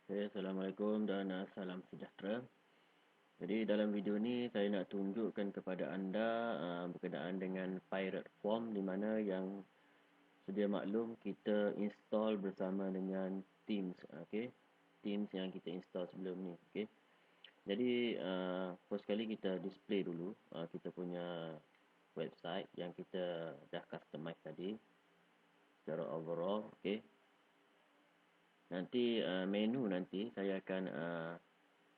Okay, Assalamualaikum dan salam sejahtera. Jadi dalam video ni saya nak tunjukkan kepada anda berkenaan dengan pirate form di mana yang sedia maklum kita install bersama dengan Teams, okey. Teams yang kita install sebelum ni, okey. Jadi first sekali kita display dulu kita punya website yang kita dah customize tadi secara overall, okey. Nanti menu nanti saya akan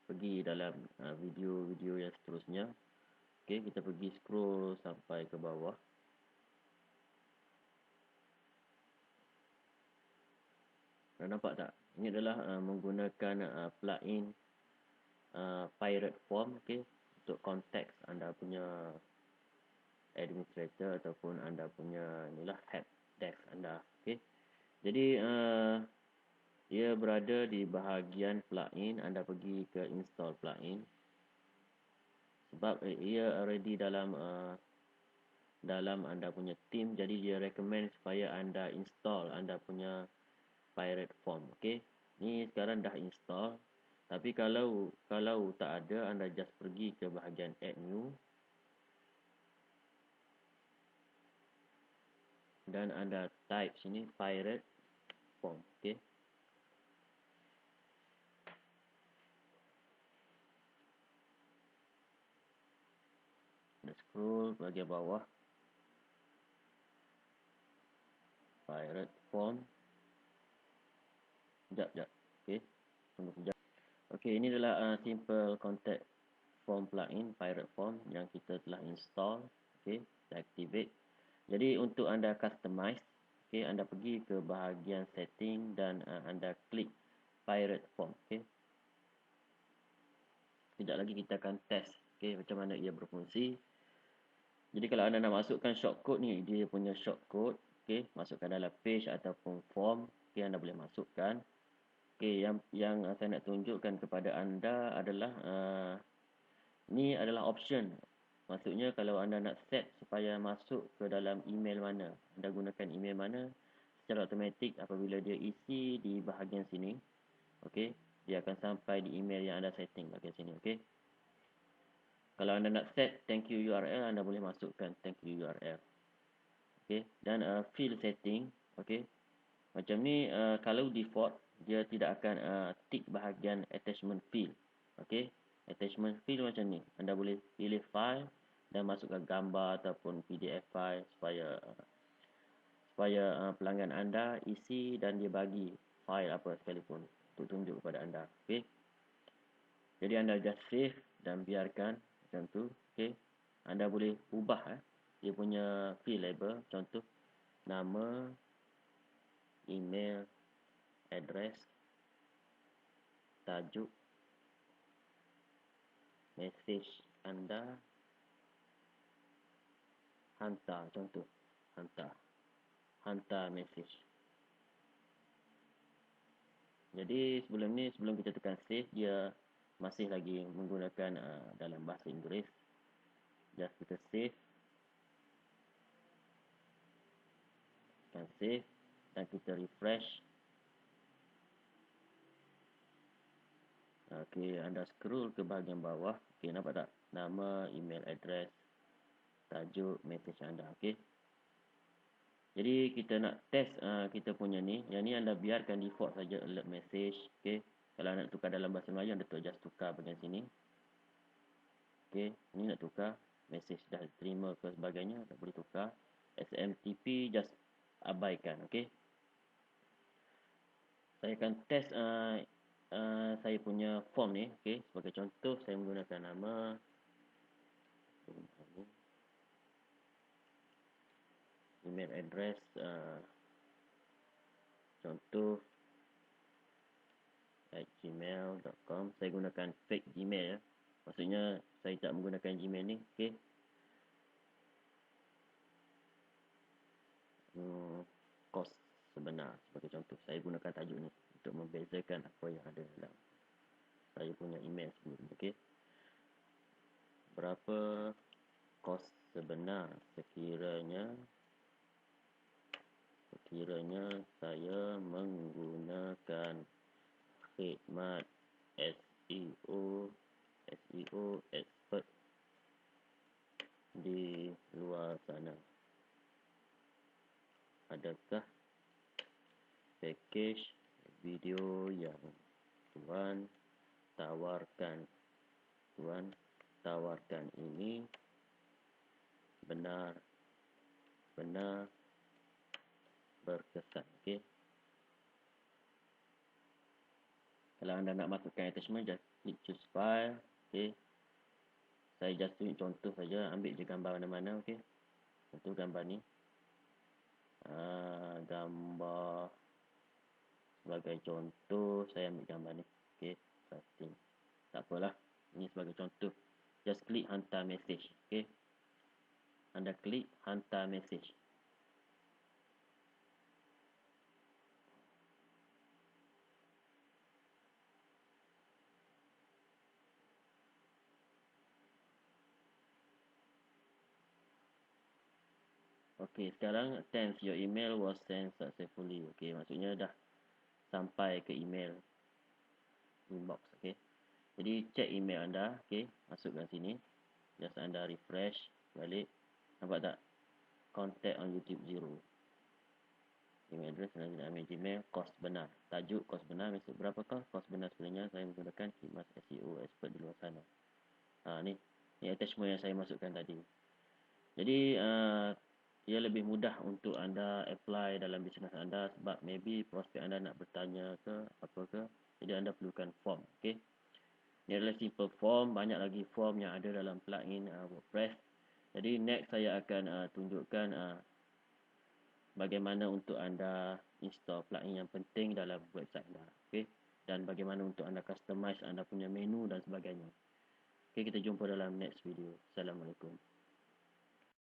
pergi dalam video-video yang seterusnya. Okey, kita pergi scroll sampai ke bawah. Nampak tak? Ini adalah menggunakan plugin pirate form, okey, untuk konteks anda punya administrator ataupun anda punya inilah help desk anda, okey. Jadi ia berada di bahagian plugin. Anda pergi ke install plugin sebab ia already dalam anda punya team, jadi dia recommend supaya anda install anda punya pirate form. Okey, ni sekarang dah install, tapi kalau tak ada, anda just pergi ke bahagian add new dan anda type sini pirate form. Okey, anda scroll bahagian bawah, pirate form. Sekejap. Okey, tunggu sekejap. Okey, ini adalah simple contact form plugin pirate form yang kita telah install. Okey, kita activate. Jadi untuk anda customize, okey, anda pergi ke bahagian setting dan anda klik pirate form. Okey, sekejap lagi kita akan test, okey, macam mana ia berfungsi. Jadi kalau anda nak masukkan shortcode ni, dia punya shortcode, okey, masukkan dalam page ataupun form, okey, anda boleh masukkan. Okey, yang saya nak tunjukkan kepada anda adalah ni adalah option. Maksudnya kalau anda nak set supaya masuk ke dalam email mana, anda gunakan email mana, secara automatik apabila dia isi di bahagian sini, okey, dia akan sampai di email yang anda setting bahagian sini, okey. Kalau anda nak set thank you URL, anda boleh masukkan thank you URL. Okey, dan field setting, okey. Macam ni kalau default dia tidak akan tick bahagian attachment field. Okey, attachment field macam ni. Anda boleh pilih file dan masukkan gambar ataupun PDF file supaya pelanggan anda isi dan dia bagi file apa sekalipun untuk tunjuk kepada anda. Okey, jadi anda just save dan biarkan macam tu. Okey, anda boleh ubah dia punya field label, contoh nama, email, address, tajuk, message anda, hantar, contoh hantar message. Jadi sebelum kita tekan save, dia masih lagi menggunakan dalam bahasa Inggeris. Just kita save, tekan save dan kita refresh. Okey, anda scroll ke bahagian bawah. Okey, nampak tak? Nama, email address, tajuk, message anda. Okey, jadi kita nak test kita punya ni. Yang ni anda biarkan default saja alert message. Okey, kalau nak tukar dalam bahasa Melayu, anda just tukar bahagian sini. Okey, ni nak tukar message dah terima ke sebagainya, tak boleh tukar. SMTP just abaikan. Okey, saya akan test saya punya form ni. Okey, sebagai contoh saya menggunakan nama, email address, contoh @gmail.com. Saya gunakan fake Gmail ya. Maksudnya saya tak menggunakan Gmail ni. Okey, kos sebenar sebagai contoh. Saya gunakan tajuk ni untuk membezakan apa yang ada dalam saya punya email sebelum. Okey, berapa kos sebenar sekiranya saya menggunakan khidmat SEO expert di luar sana. Adakah package video yang Tuan tawarkan ini benar-benar berkesan? Okay. Kalau anda nak masukkan attachment, just klik choose file. Okay. Saya just tunjuk contoh saja, ambil je gambar mana-mana. Okay. Contoh gambar ni. Gambar sebagai contoh, saya ambil gambar ni. Okay. Setting. Tak apalah. Ini sebagai contoh. Just klik hantar message. Okay. Anda klik hantar message. Okey, sekarang thanks, your email was sent successfully. Okey, maksudnya dah sampai ke email inbox. Okey, jadi cek email anda. Okey, masukkan sini. Just anda refresh balik. Nampak tak? Contact on YouTube 0. Email address dan email Gmail. Kos benar. Tajuk kos benar. Maksud berapakah kos benar sebenarnya? Saya menggunakan khidmat SEO expert di luar sana. Ni attachment yang saya masukkan tadi. Jadi ia lebih mudah untuk anda apply dalam bisnes anda, sebab maybe prospek anda nak bertanya ke apa ke, jadi anda perlukan form. Okey, ini adalah simple form. Banyak lagi form yang ada dalam plugin WordPress. Jadi next saya akan tunjukkan bagaimana untuk anda install plugin yang penting dalam website anda. Okey, dan bagaimana untuk anda customize anda punya menu dan sebagainya. Okey, kita jumpa dalam next video. Assalamualaikum.